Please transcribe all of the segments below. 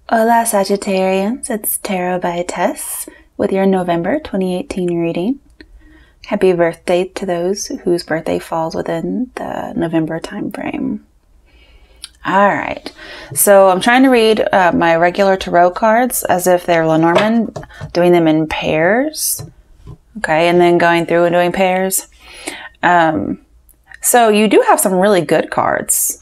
Hola Sagittarians, it's Tarot by Tess with your November 2018 reading. Happy birthday to those whose birthday falls within the November time frame. Alright, so I'm trying to read my regular tarot cards as if they're Lenormand, doing them in pairs. Okay, and then going through and doing pairs. So you do have some really good cards.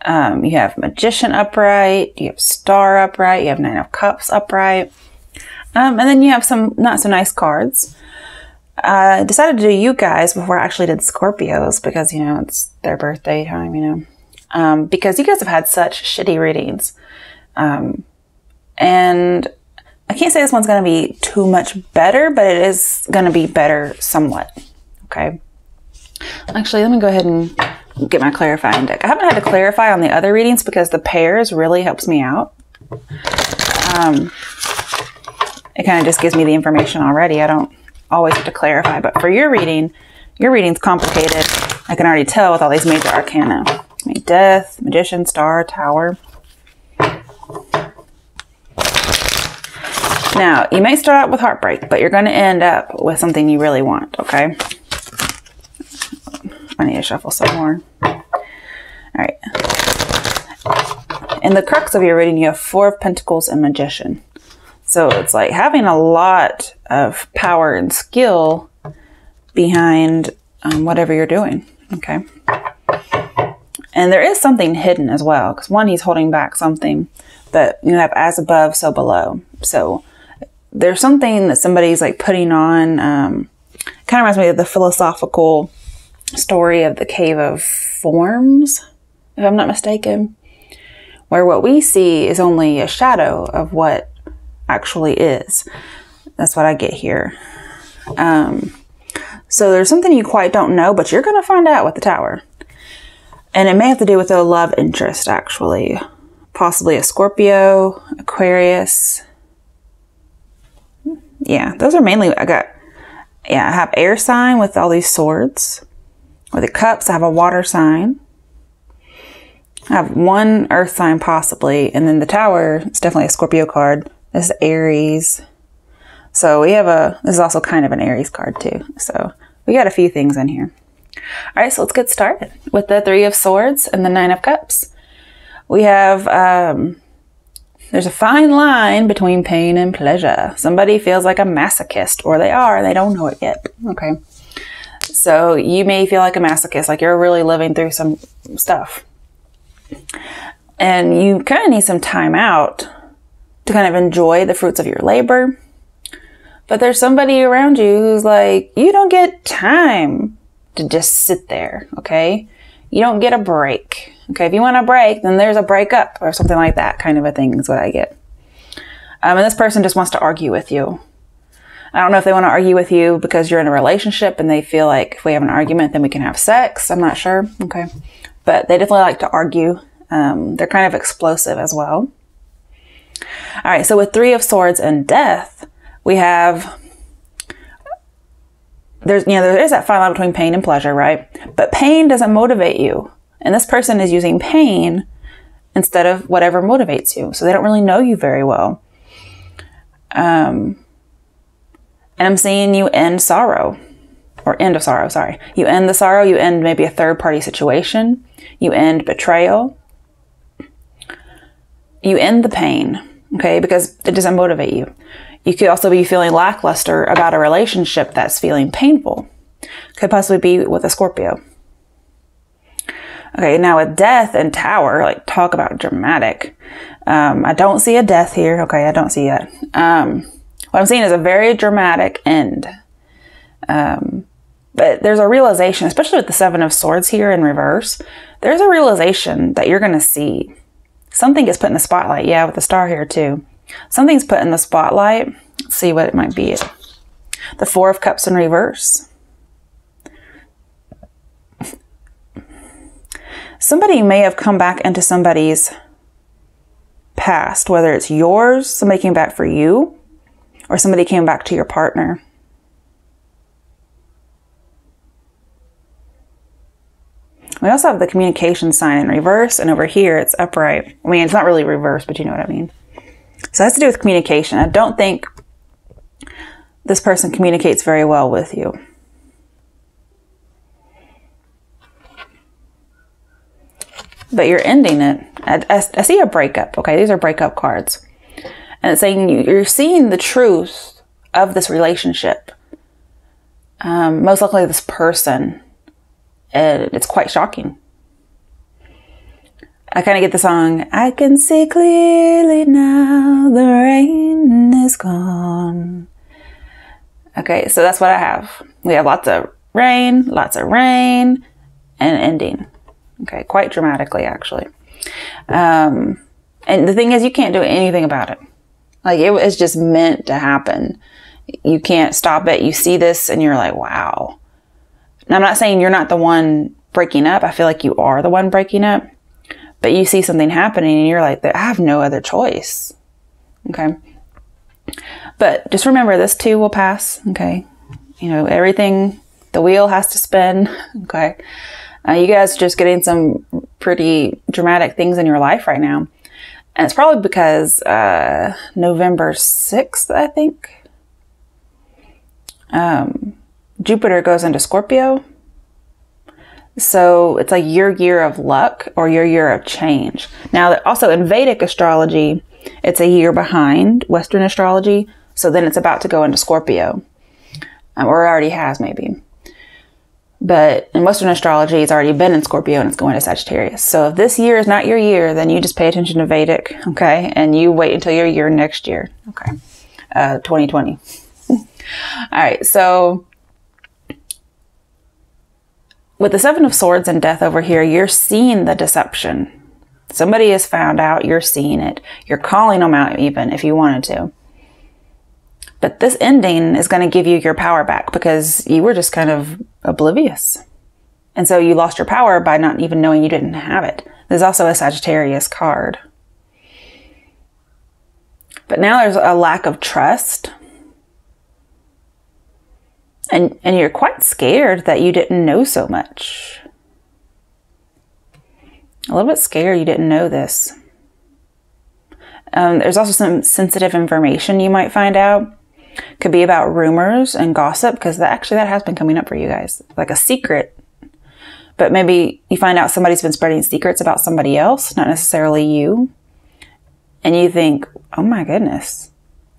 You have Magician upright, you have Star upright, you have Nine of Cups upright, and then you have some not so nice cards. I decided to do you guys before I actually did Scorpios because, you know, it's their birthday time, you know, because you guys have had such shitty readings. And I can't say this one's going to be too much better, but it is going to be better somewhat. Okay. Actually, let me go ahead and get my clarifying deck. I haven't had to clarify on the other readings because the pairs really helps me out. It kind of just gives me the information already. I don't always have to clarify, but for your reading's complicated. I can already tell with all these major arcana. Death, Magician, Star, Tower. Now, you may start out with heartbreak, but you're going to end up with something you really want, okay? I need to shuffle some more. All right. In the crux of your reading, you have Four of Pentacles and Magician. So it's like having a lot of power and skill behind whatever you're doing. Okay. And there is something hidden as well. Because one, he's holding back something. But you have as above, so below. So there's something that somebody's like putting on. Kind of reminds me of the philosophical story of the Cave of Forms, if I'm not mistaken, where what we see is only a shadow of what actually is. That's what I get here. So there's something you quite don't know, but you're going to find out with the Tower. And it may have to do with a love interest, actually. Possibly a Scorpio, Aquarius. Yeah, those are mainly, I have air sign with all these swords. With the cups, I have a water sign. I have one earth sign possibly. And then the Tower, it's definitely a Scorpio card. This is Aries. So we have this is also kind of an Aries card too. So we got a few things in here. All right, so let's get started with the Three of Swords and the Nine of Cups. We have, there's a fine line between pain and pleasure. Somebody feels like a masochist, or they are, they don't know it yet. Okay. So you may feel like a masochist, like you're really living through some stuff. And you kind of need some time out to kind of enjoy the fruits of your labor. But there's somebody around you who's like, you don't get time to just sit there, okay? You don't get a break. Okay, if you want a break, then there's a breakup or something like that kind of a thing is what I get. And this person just wants to argue with you. I don't know if they want to argue with you because you're in a relationship and they feel like if we have an argument, then we can have sex. I'm not sure. Okay. But they definitely like to argue. They're kind of explosive as well. All right. So with Three of Swords and Death, we have, there is that fine line between pain and pleasure, right? But pain doesn't motivate you. And this person is using pain instead of whatever motivates you. So they don't really know you very well. And I'm seeing you end sorrow, or end of sorrow, sorry. You end the sorrow, you end maybe a third party situation, you end betrayal, you end the pain, okay, because it doesn't motivate you. You could also be feeling lackluster about a relationship that's feeling painful. Could possibly be with a Scorpio. Okay, now with Death and Tower, like talk about dramatic. I don't see a death here. Okay, I don't see that. What I'm seeing is a very dramatic end. But there's a realization, especially with the Seven of Swords here in reverse, there's a realization that you're going to see. Something gets put in the spotlight. Yeah, with the Star here too. Something's put in the spotlight. Let's see what it might be. The Four of Cups in reverse. Somebody may have come back into somebody's past, whether it's yours, somebody came back for you, or somebody came back to your partner. We also have the communication sign in reverse, and over here it's upright. I mean, it's not really reverse, but you know what I mean. So it has to do with communication. I don't think this person communicates very well with you. But you're ending it. I see a breakup. Okay, these are breakup cards. And it's saying you're seeing the truth of this relationship. Most likely this person. And it's quite shocking. I kind of get the song, I can see clearly now, the rain is gone. Okay, so that's what I have. We have lots of rain, and ending. Okay, quite dramatically, actually. And the thing is, you can't do anything about it. Like, it was just meant to happen. You can't stop it. You see this and you're like, wow. And I'm not saying you're not the one breaking up. I feel like you are the one breaking up. But you see something happening and you're like, I have no other choice. Okay. But just remember, this too will pass. Okay. You know, everything, the wheel has to spin. Okay. You guys are just getting some pretty dramatic things in your life right now. And it's probably because November 6th, I think, Jupiter goes into Scorpio. So it's like your year of luck or your year of change. Now, also in Vedic astrology, it's a year behind Western astrology. So then it's about to go into Scorpio, or it already has maybe. But in Western astrology, it's already been in Scorpio and it's going to Sagittarius. So if this year is not your year, then you just pay attention to Vedic, okay? And you wait until your year next year, okay? 2020. All right, so with the Seven of Swords and Death over here, you're seeing the deception. Somebody has found out, you're seeing it. You're calling them out even if you wanted to. But this ending is going to give you your power back because you were just kind of oblivious. And so you lost your power by not even knowing you didn't have it. There's also a Sagittarius card. But now there's a lack of trust. And you're quite scared that you didn't know so much. A little bit scared you didn't know this. There's also some sensitive information you might find out. Could be about rumors and gossip, because that has been coming up for you guys. Like a secret. But maybe you find out somebody's been spreading secrets about somebody else, not necessarily you. And you think, oh my goodness,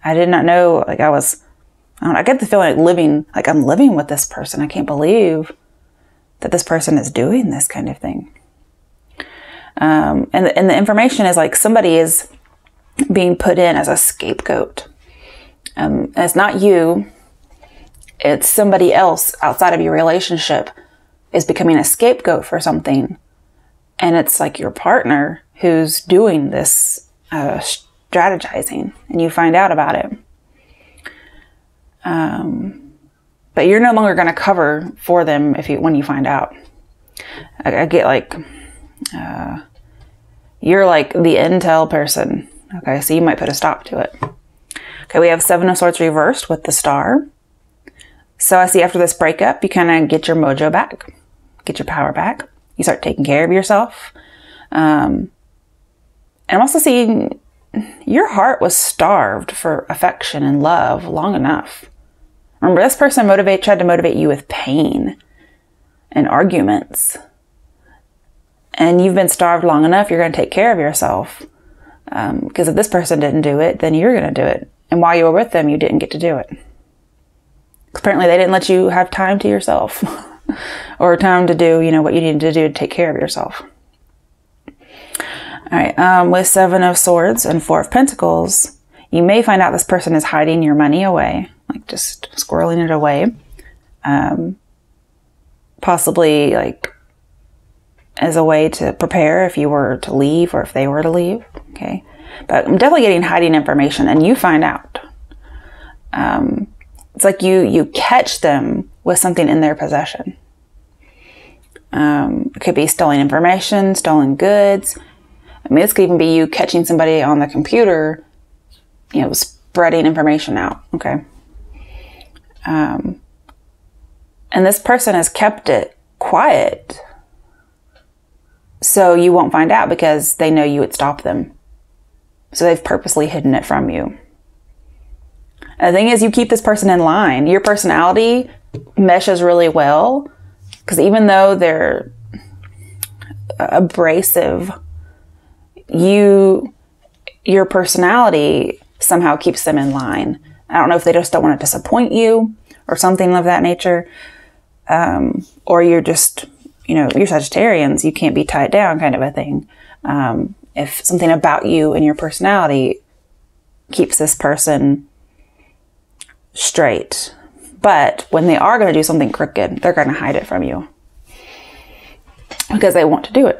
I did not know, like I get the feeling like I'm living with this person. I can't believe that this person is doing this kind of thing. And the information is like somebody is being put in as a scapegoat. And it's not you. It's somebody else outside of your relationship is becoming a scapegoat for something. And it's like your partner who's doing this strategizing, and you find out about it. But you're no longer going to cover for them when you find out. I get like, you're like the intel person. Okay, so you might put a stop to it. Okay, we have Seven of Swords reversed with the Star. So I see after this breakup, you kind of get your mojo back, get your power back. You start taking care of yourself. And I'm also seeing your heart was starved for affection and love long enough. Remember, this person tried to motivate you with pain and arguments. And you've been starved long enough, you're going to take care of yourself. Because if this person didn't do it, then you're going to do it. And while you were with them, you didn't get to do it. Apparently, they didn't let you have time to yourself. Or time to do, what you needed to do to take care of yourself. All right, with Seven of Swords and Four of Pentacles, you may find out this person is hiding your money away, like just squirreling it away. Possibly like as a way to prepare if you were to leave or if they were to leave, okay? But I'm definitely getting hiding information, and you find out. It's like you catch them with something in their possession. It could be stolen information, stolen goods. I mean, this could even be you catching somebody on the computer, spreading information out, okay? And this person has kept it quiet, so you won't find out because they know you would stop them. So they've purposely hidden it from you. And the thing is, you keep this person in line. Your personality meshes really well, because even though they're abrasive, your personality somehow keeps them in line. I don't know if they just don't want to disappoint you or something of that nature. Or you're just, you're Sagittarians, you can't be tied down kind of a thing. If something about you and your personality keeps this person straight. But when they are going to do something crooked, they're going to hide it from you because they want to do it.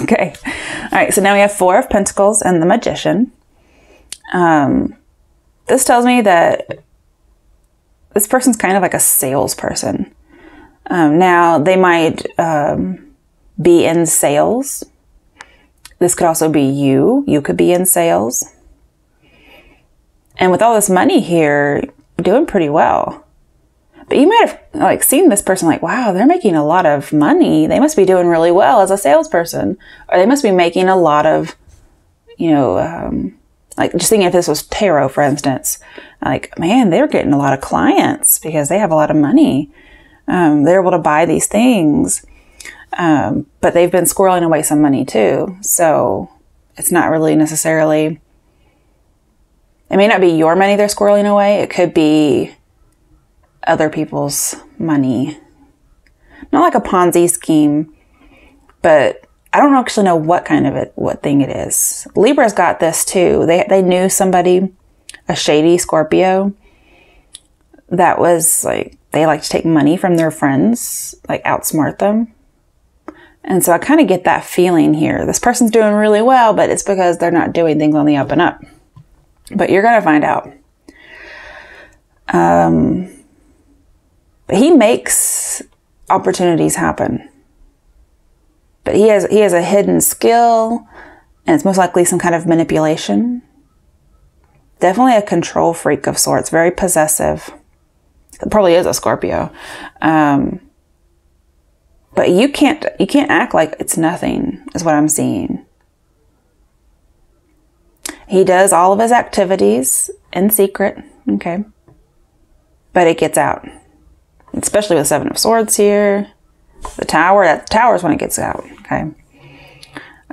Okay. All right. So now we have 4 of Pentacles and the Magician. This tells me that this person's kind of like a salesperson. Now they might be in sales. This could also be you. You could be in sales. And with all this money here, you're doing pretty well. But you might have seen this person like, wow, they're making a lot of money. They must be doing really well as a salesperson. Or they must be making a lot of, just thinking if this was tarot, for instance, like, man, they're getting a lot of clients because they have a lot of money. They're able to buy these things. But they've been squirreling away some money too. So it's not really necessarily, it may not be your money they're squirreling away. It could be other people's money. Not like a Ponzi scheme, but I don't actually know what thing it is. Libra's got this too. They knew somebody, a shady Scorpio, that was like, they like to take money from their friends, like outsmart them. And so I kind of get that feeling here. This person's doing really well, but it's because they're not doing things on the up and up. But you're going to find out. But he makes opportunities happen. But he has a hidden skill, and it's most likely some kind of manipulation. Definitely a control freak of sorts, very possessive. It probably is a Scorpio. But you can't act like it's nothing, is what I'm seeing. He does all of his activities in secret, okay? But it gets out. Especially with 7 of Swords here. The Tower, that Tower is when it gets out, okay?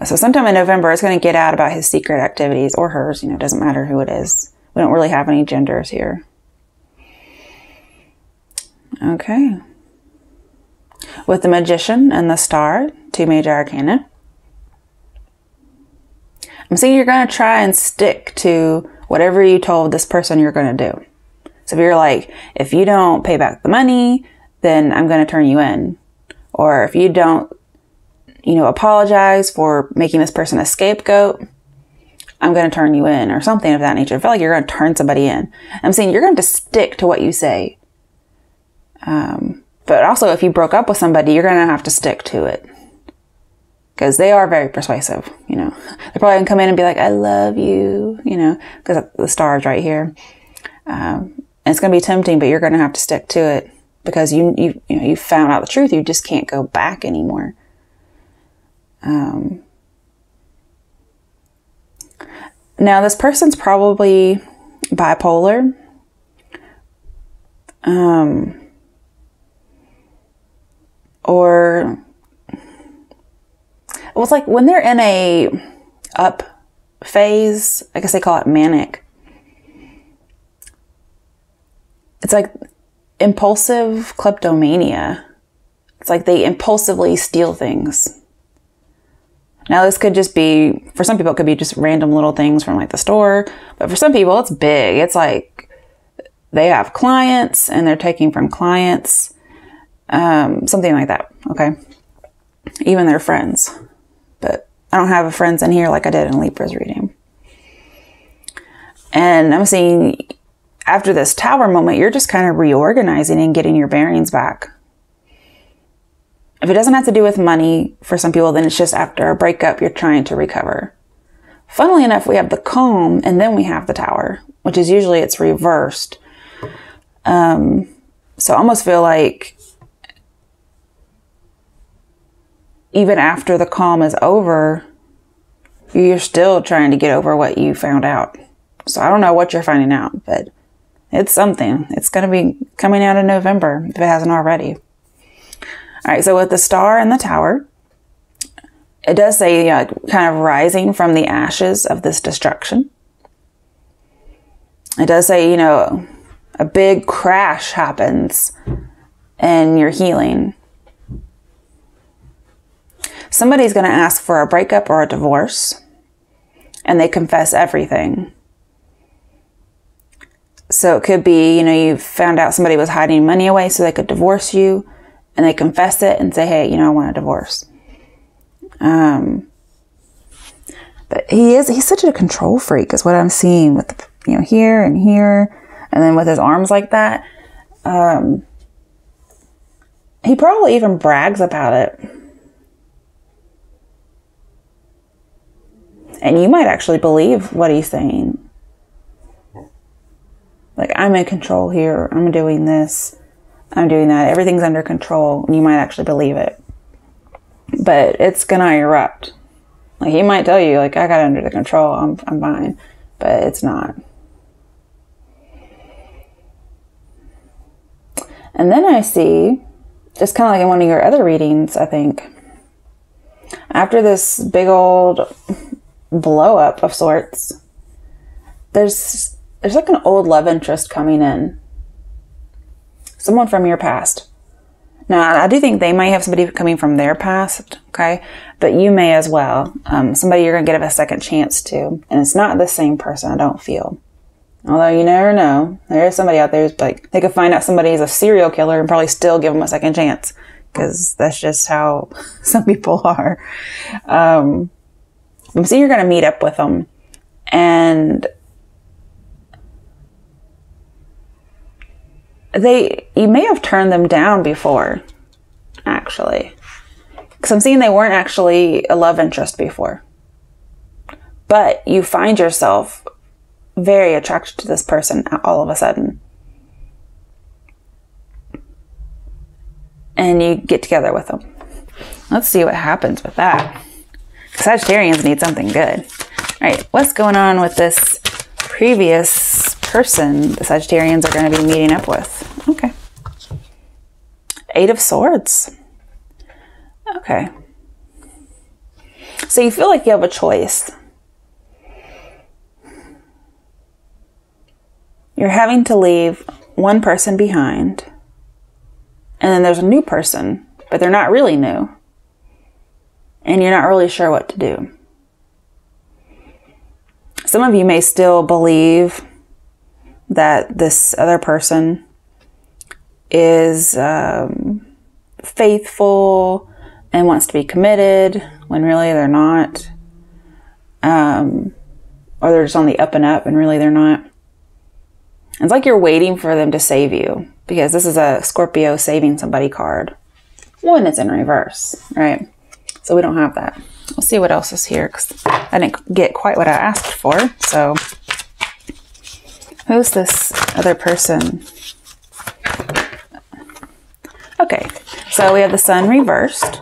So sometime in November, it's going to get out about his secret activities, or hers, it doesn't matter who it is. We don't really have any genders here. Okay. With the Magician and the Star, 2 major arcana. I'm seeing you're going to try and stick to whatever you told this person you're going to do. So if you're like, if you don't pay back the money, then I'm going to turn you in. Or if you don't, apologize for making this person a scapegoat, I'm going to turn you in, or something of that nature. I feel like you're going to turn somebody in. I'm saying you're going to stick to what you say. But also, if you broke up with somebody, you're going to have to stick to it. Because they are very persuasive, They're probably going to come in and be like, I love you, because the Star's right here. And it's going to be tempting, but you're going to have to stick to it. Because you found out the truth. You just can't go back anymore. Now, this person's probably bipolar. Or it was like when they're in a up phase, I guess they call it manic. It's like impulsive kleptomania. It's like they impulsively steal things. Now this could just be, for some people it could be just random little things from like the store, but for some people it's big. It's like they have clients and they're taking from clients, something like that, okay? Even their friends. But I don't have friends in here like I did in Libra's reading. And I'm seeing after this Tower moment, you're just kind of reorganizing and getting your bearings back. If it doesn't have to do with money for some people, then it's just after a breakup, you're trying to recover. Funnily enough, we have the Calm and then we have the Tower, which is usually it's reversed. So I almost feel like even after the Calm is over, you're still trying to get over what you found out. So I don't know what you're finding out, but it's something. It's going to be coming out in November if it hasn't already. All right, so with the Star and the Tower, it does say, you know, kind of rising from the ashes of this destruction. It does say, you know, a big crash happens and you're healing. Somebody's going to ask for a breakup or a divorce, and they confess everything. So it could be, you know, you found out somebody was hiding money away so they could divorce you, and they confess it and say, hey, you know, I want a divorce. But he's such a control freak is what I'm seeing with, you know, here and here, and then with his arms like that. He probably even brags about it. And you might actually believe what he's saying. Like, I'm in control here. I'm doing this. I'm doing that. Everything's under control. And you might actually believe it. But it's going to erupt. Like, he might tell you, like, I got it under the control. I'm fine. But it's not. And then I see, just kind of like in one of your other readings, I think, after this big old blow up of sorts, there's like an old love interest coming in. Someone from your past. Now, I do think they might have somebody coming from their past, okay? But you may as well. Somebody you're going to give a second chance to. And it's not the same person, I don't feel. Although you never know. There is somebody out there who's like, they could find out somebody is a serial killer and probably still give them a second chance. Because that's just how some people are. So you're going to meet up with them. And you may have turned them down before, actually. Because I'm seeing they weren't actually a love interest before. But you find yourself very attracted to this person all of a sudden. And you get together with them. Let's see what happens with that. Sagittarians need something good. All right, what's going on with this previous person the Sagittarians are going to be meeting up with? Okay. 8 of Swords. Okay. So you feel like you have a choice. You're having to leave one person behind. And then there's a new person, but they're not really new. And you're not really sure what to do. Some of you may still believe that this other person is faithful and wants to be committed when really they're not. Or they're just on the up and up and really they're not. It's like you're waiting for them to save you, because this is a Scorpio saving somebody card. One is in reverse, right? So we don't have that. We'll see what else is here, because I didn't get quite what I asked for. So who's this other person? Okay, so we have the Sun reversed.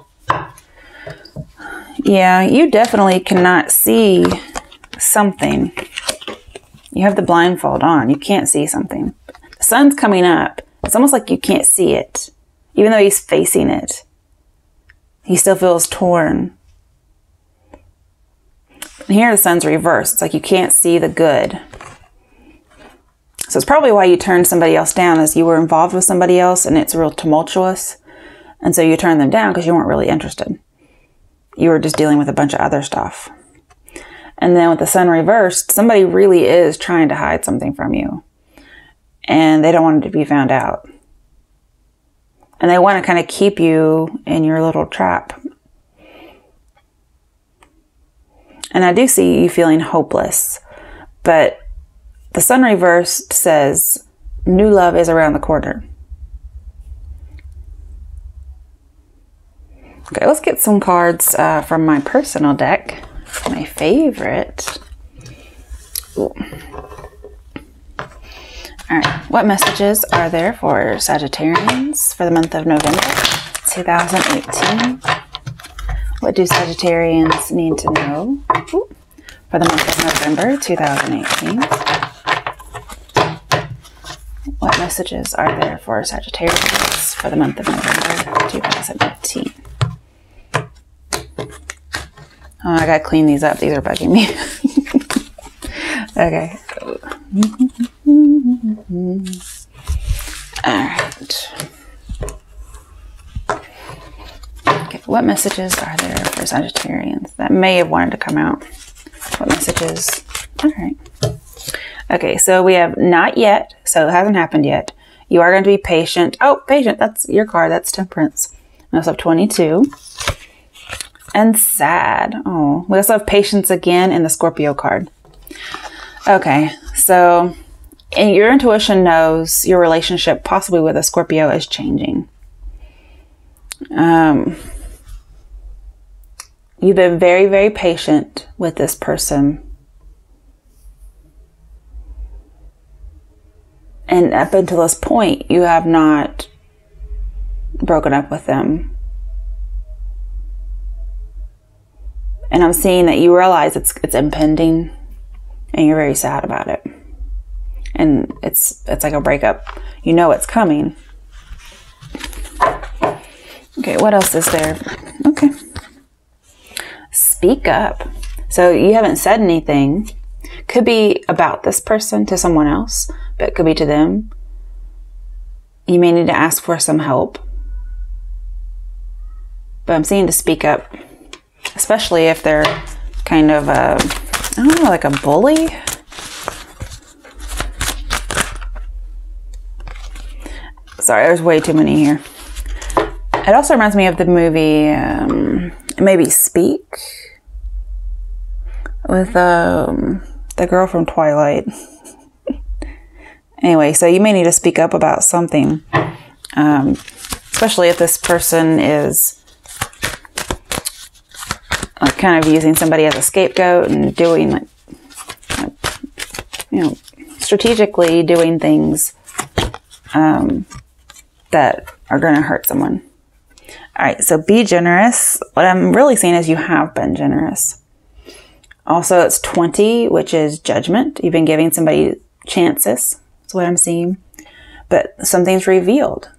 Yeah, you definitely cannot see something. You have the blindfold on. You can't see something. The sun's coming up. It's almost like you can't see it. Even though he's facing it, he still feels torn. And here the sun's reversed. It's like you can't see the good. So it's probably why you turned somebody else down, is you were involved with somebody else and it's real tumultuous. And so you turned them down because you weren't really interested. You were just dealing with a bunch of other stuff. And then with the sun reversed, somebody really is trying to hide something from you. And they don't want it to be found out. And they want to kind of keep you in your little trap. And I do see you feeling hopeless. But the sun reversed says new love is around the corner. Okay, let's get some cards from my personal deck. My favorite. Ooh. All right, what messages are there for Sagittarians for the month of November 2018? What do Sagittarians need to know? Ooh. for the month of November 2018. What messages are there for Sagittarius for the month of November 2018? Oh, I gotta clean these up. These are bugging me. Okay. Alright. Okay, what messages are there for Sagittarians that may have wanted to come out? What messages? Alright. Okay, so we have not yet, so it hasn't happened yet. You are going to be patient. Oh, patient, that's your card. That's Temperance. We also have 22. And sad. Oh, we also have patience again in the Scorpio card. Okay, so and your intuition knows your relationship possibly with a Scorpio is changing. You've been very, very patient with this person. And up until this point, you have not broken up with them. And I'm seeing that you realize it's impending and you're very sad about it. And it's like a breakup. You know it's coming. Okay, what else is there? Okay. Speak up. So you haven't said anything. Could be about this person to someone else, but it could be to them. You may need to ask for some help. But I'm seeing to speak up, especially if they're kind of I don't know, like a bully. Sorry, there's way too many here. It also reminds me of the movie, maybe Speak, with the girl from Twilight. Anyway, so you may need to speak up about something, especially if this person is kind of using somebody as a scapegoat and doing, like, you know, strategically doing things that are going to hurt someone. All right, so be generous. What I'm really seeing is you have been generous. Also, it's 20, which is judgment. You've been giving somebody chances. That's what I'm seeing. But something's revealed.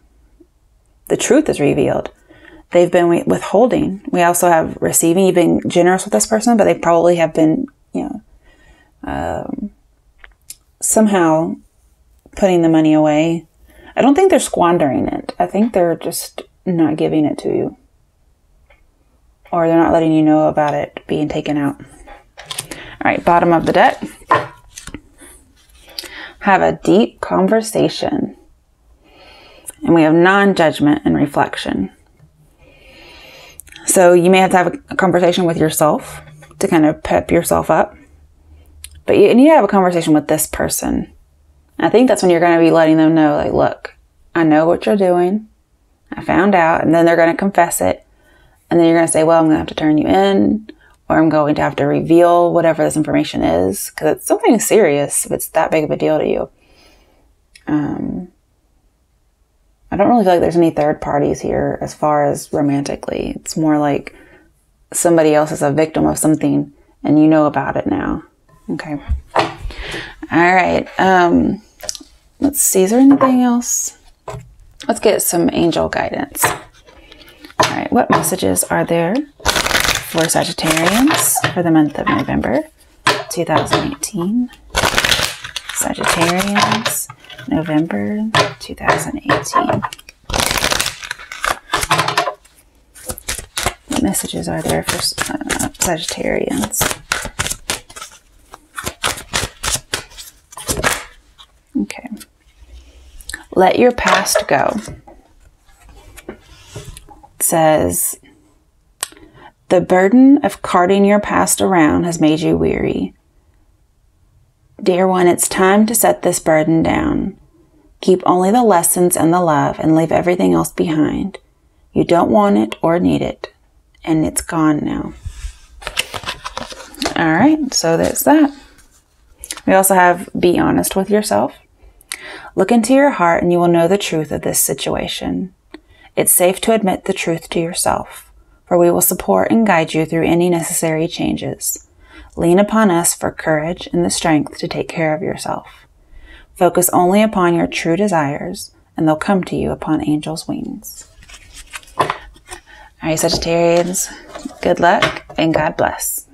The truth is revealed. They've been withholding. We also have receiving. You've been generous with this person, but they probably have been, you know, somehow putting the money away. I don't think they're squandering it. I think they're just not giving it to you. Or they're not letting you know about it being taken out. All right, bottom of the deck. Have a deep conversation. And we have non-judgment and reflection. So you may have to have a conversation with yourself to kind of pep yourself up. But you need to have a conversation with this person. I think that's when you're going to be letting them know, like, look, I know what you're doing. I found out. And then they're going to confess it. And then you're going to say, well, I'm going to have to turn you in, or I'm going to have to reveal whatever this information is, because it's something serious if it's that big of a deal to you. I don't really feel like there's any third parties here as far as romantically. It's more like somebody else is a victim of something and you know about it now. Okay. All right. Let's see. Is there anything else? Let's get some angel guidance. All right. What messages are there for Sagittarians for the month of November 2018? Sagittarians, November 2018. What messages are there for Sagittarians? Okay. Let your past go. It says, the burden of carting your past around has made you weary. Dear one, it's time to set this burden down. Keep only the lessons and the love and leave everything else behind. You don't want it or need it, and it's gone now. All right, so there's that. We also have be honest with yourself. Look into your heart and you will know the truth of this situation. It's safe to admit the truth to yourself, for we will support and guide you through any necessary changes. Lean upon us for courage and the strength to take care of yourself. Focus only upon your true desires, and they'll come to you upon angels' wings. All right, Sagittarians, good luck and God bless.